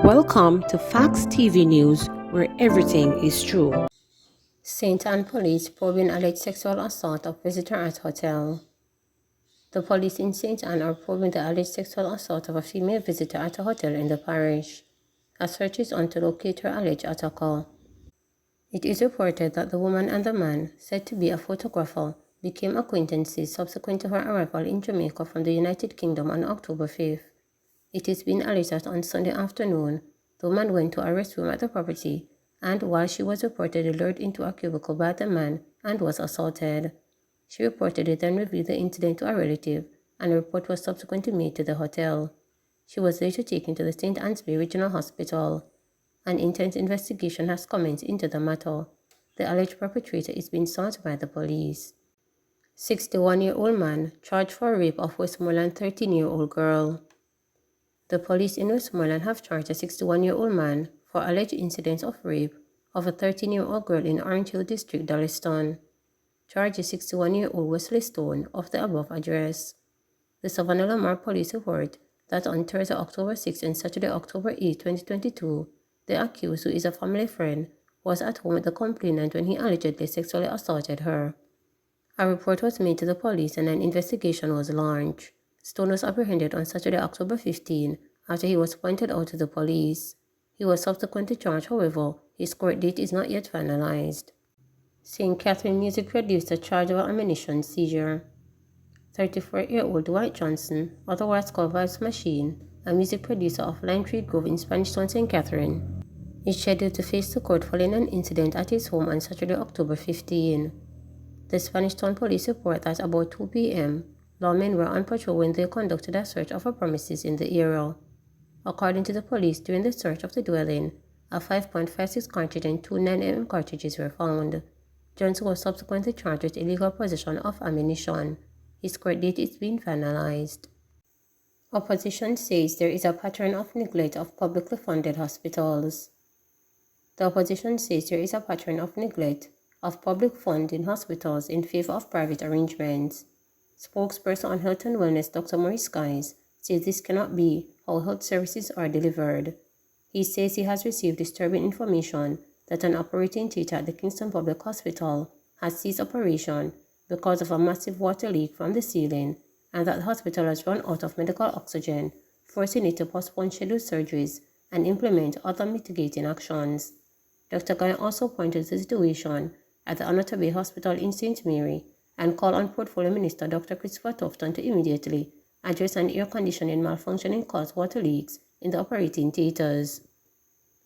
Welcome to Facts TV News, where everything is true. St. Anne police probing alleged sexual assault of visitor at hotel. The police in St. Anne are probing the alleged sexual assault of a female visitor at a hotel in the parish. A search is on to locate her alleged attacker. It is reported that the woman and the man, said to be a photographer, became acquaintances subsequent to her arrival in Jamaica from the United Kingdom on October 5th. It is been alleged that on Sunday afternoon, the woman went to a restroom at the property and, while she was reportedly lured into a cubicle by the man and was assaulted. She reportedly then revealed the incident to a relative, and a report was subsequently made to the hotel. She was later taken to the St. Anne's Bay Regional Hospital. An intense investigation has commenced into the matter. The alleged perpetrator is being sought by the police. 61-year-old man charged for rape of Westmoreland 13-year-old girl. The police in Westmoreland have charged a 61-year-old man for alleged incidents of rape of a 13-year-old girl in Orange Hill District, Darlington. Charged is 61-year-old Wesley Stone of the above address. The Savannah Lamar police report that on Thursday, October 6 and Saturday, October 8, 2022, the accused, who is a family friend, was at home with the complainant when he allegedly sexually assaulted her. A report was made to the police and an investigation was launched. Stone was apprehended on Saturday, October 15, after he was pointed out to the police. He was subsequently charged, however, his court date is not yet finalized. St. Catherine music producer charged of ammunition seizure. 34-year-old Dwight Johnson, otherwise called Vibes Machine, a music producer of Lime Tree Grove in Spanish Town, St. Catherine, is scheduled to face the court following an incident at his home on Saturday, October 15. The Spanish Town police report that about 2 p.m., lawmen were on patrol when they conducted a search of a premises in the area. According to the police, during the search of the dwelling, a 5.56 cartridge and 2 9mm cartridges were found. Johnson was subsequently charged with illegal possession of ammunition. His court date is being finalized. Opposition says there is a pattern of neglect of publicly funded hospitals. The opposition says there is a pattern of neglect of public funds in hospitals in favor of private arrangements. Spokesperson on Health and Wellness Dr. Maurice Guys says this cannot be how health services are delivered. He says he has received disturbing information that an operating theatre at the Kingston Public Hospital has ceased operation because of a massive water leak from the ceiling and that the hospital has run out of medical oxygen, forcing it to postpone scheduled surgeries and implement other mitigating actions. Dr. Guy also pointed to the situation at the Anota Bay Hospital in St. Mary and called on Portfolio Minister Dr. Christopher Tufton to immediately address an air conditioning malfunction caused water leaks in the operating theatres.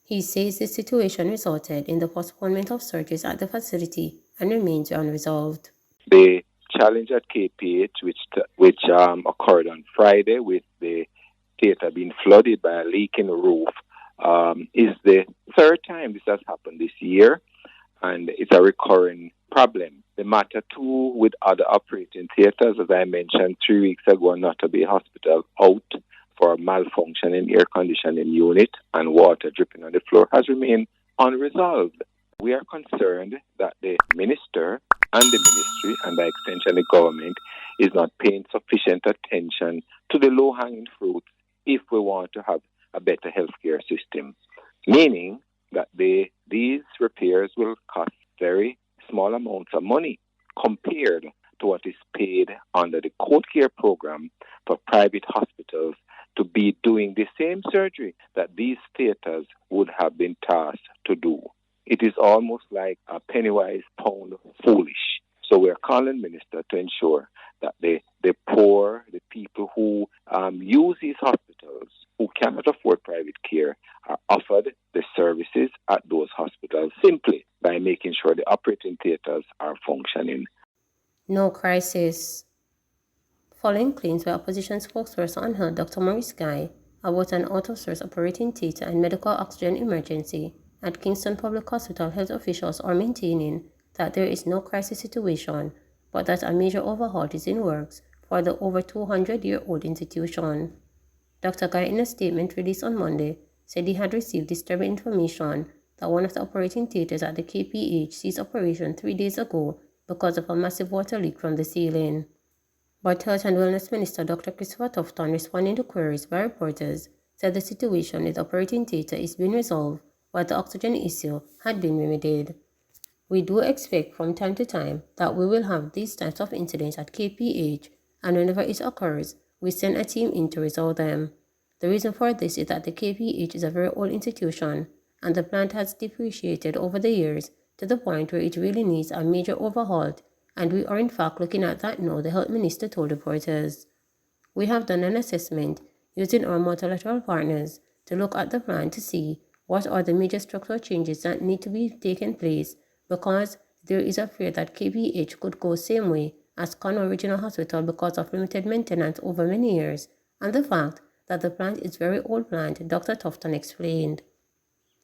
He says the situation resulted in the postponement of surgeries at the facility and remains unresolved. The challenge at KPH, which occurred on Friday with the theatre being flooded by a leak in the roof, is the third time this has happened this year, and it's a recurring problem. The matter too with other operating theatres, as I mentioned 3 weeks ago, Anota Bay Hospital out for a malfunction in air conditioning unit and water dripping on the floor has remained unresolved. We are concerned that the minister and the ministry, and by extension the government, is not paying sufficient attention to the low-hanging fruits if we want to have a better healthcare system. Meaning that these repairs will cost very small amounts of money compared to what is paid under the Code Care program for private hospitals to be doing the same surgery that these theatres would have been tasked to do. It is almost like a penny-wise, pound foolish. So we're calling minister to ensure that the poor, the people who use these hospitals, who cannot afford private care, are offered the services at those hospitals simply by making sure the operating theatres are functioning. No crisis. Following claims by opposition spokesperson on Health Dr. Maurice Guy about an out-of-source operating theatre and medical oxygen emergency at Kingston Public Hospital, health officials are maintaining that there is no crisis situation, but that a major overhaul is in works for the over 200-year-old institution. Dr. Guy, in a statement released on Monday, said he had received disturbing information that one of the operating theatres at the KPH ceased operation 3 days ago because of a massive water leak from the ceiling. But Health and Wellness Minister Dr. Christopher Tufton, responding to queries by reporters, said the situation with operating theatre is being resolved while the oxygen issue had been remedied. We do expect from time to time that we will have these types of incidents at KPH, and whenever it occurs, we send a team in to resolve them. The reason for this is that the KPH is a very old institution, and the plant has depreciated over the years to the point where it really needs a major overhaul, and we are in fact looking at that now, the health minister told reporters. We have done an assessment using our multilateral partners to look at the plan to see what are the major structural changes that need to be taken place, because there is a fear that KPH could go same way as Conway Regional Hospital because of limited maintenance over many years, and the fact that the plant is very old plant, Dr. Tufton explained.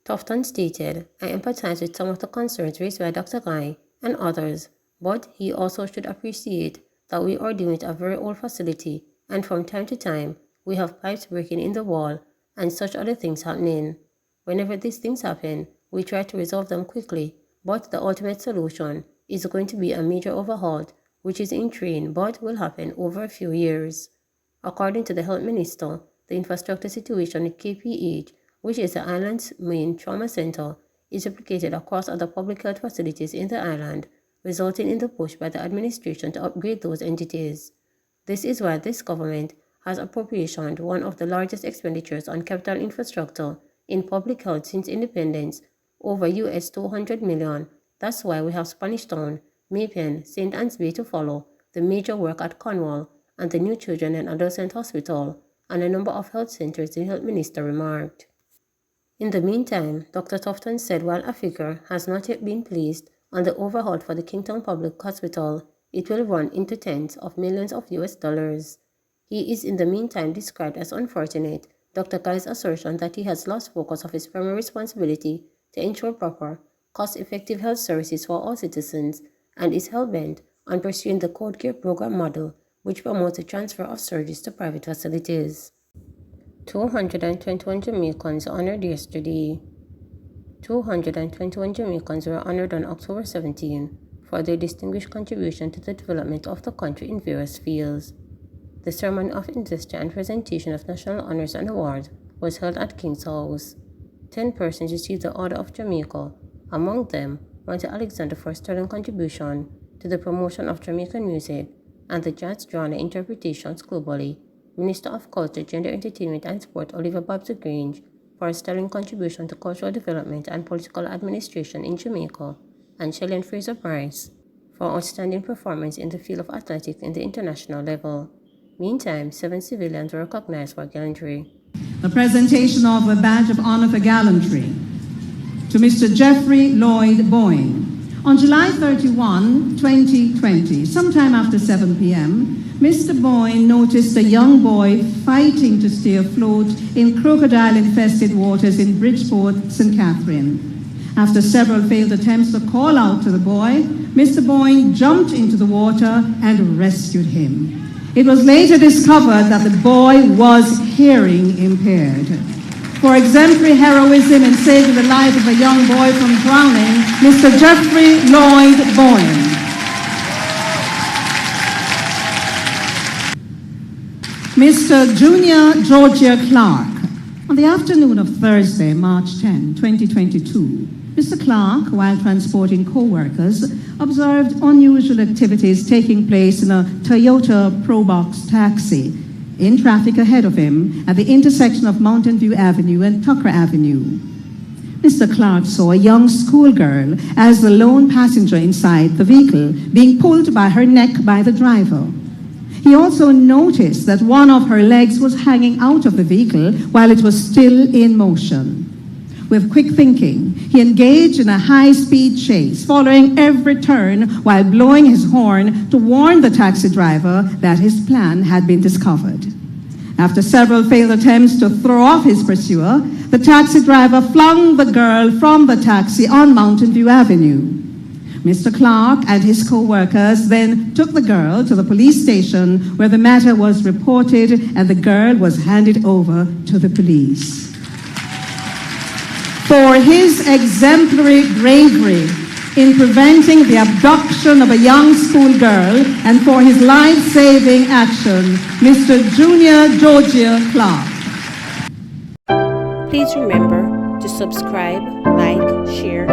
Tufton stated, "I empathize with some of the concerns raised by Dr. Guy and others, but he also should appreciate that we are dealing with a very old facility, and from time to time, we have pipes breaking in the wall and such other things happening. Whenever these things happen, we try to resolve them quickly, but the ultimate solution is going to be a major overhaul, which is in train but will happen over a few years." According to the health minister, the infrastructure situation at KPH, which is the island's main trauma center, is replicated across other public health facilities in the island, resulting in the push by the administration to upgrade those entities. This is why this government has appropriated one of the largest expenditures on capital infrastructure in public health since independence, over US $200 million. That's why we have Spanish Town, Maypen, St. Anne's Bay to follow, the major work at Cornwall, and the new Children and Adolescent Hospital, and a number of health centers, the health minister remarked. In the meantime, Dr. Tufton said while a figure has not yet been placed on the overhaul for the Kingstown Public Hospital, it will run into tens of millions of US dollars. He is in the meantime described as unfortunate, Dr. Guy's assertion that he has lost focus of his primary responsibility to ensure proper, cost-effective health services for all citizens, and is hell-bent on pursuing the Code Care program model, which promotes the transfer of surgeries to private facilities. 221 Jamaicans honored yesterday. 221 Jamaicans were honored on October 17 for their distinguished contribution to the development of the country in various fields. The ceremony of investiture and presentation of national honors and awards was held at King's House. 10 persons received the Order of Jamaica. Among them, Monty Alexander for sterling contribution to the promotion of Jamaican music and the jazz genre interpretations globally, Minister of Culture, Gender, Entertainment and Sport Oliver Babs Grange for a sterling contribution to cultural development and political administration in Jamaica, and Shelley Fraser Price for outstanding performance in the field of athletics in the international level. Meantime, 7 civilians were recognized for gallantry. The presentation of a badge of honor for gallantry to Mr. Jeffrey Lloyd Boyne. On July 31, 2020, sometime after 7 p.m., Mr. Boyne noticed a young boy fighting to stay afloat in crocodile-infested waters in Bridgeport, St. Catherine. After several failed attempts to call out to the boy, Mr. Boyne jumped into the water and rescued him. It was later discovered that the boy was hearing impaired. For exemplary heroism in saving the life of a young boy from drowning, Mr. Jeffrey Lloyd Boyne. Mr. Junior Georgia Clark. On the afternoon of Thursday, March 10, 2022, Mr. Clark, while transporting co-workers, observed unusual activities taking place in a Toyota Probox taxi in traffic ahead of him at the intersection of Mountain View Avenue and Tucker Avenue. Mr. Clark saw a young schoolgirl as the lone passenger inside the vehicle being pulled by her neck by the driver. He also noticed that one of her legs was hanging out of the vehicle while it was still in motion. With quick thinking, he engaged in a high-speed chase, following every turn while blowing his horn to warn the taxi driver that his plan had been discovered. After several failed attempts to throw off his pursuer, the taxi driver flung the girl from the taxi on Mountain View Avenue. Mr. Clark and his co-workers then took the girl to the police station where the matter was reported and the girl was handed over to the police. For his exemplary bravery in preventing the abduction of a young schoolgirl and for his life-saving action, Mr. Junior Georgia Clark. Please remember to subscribe, like, share,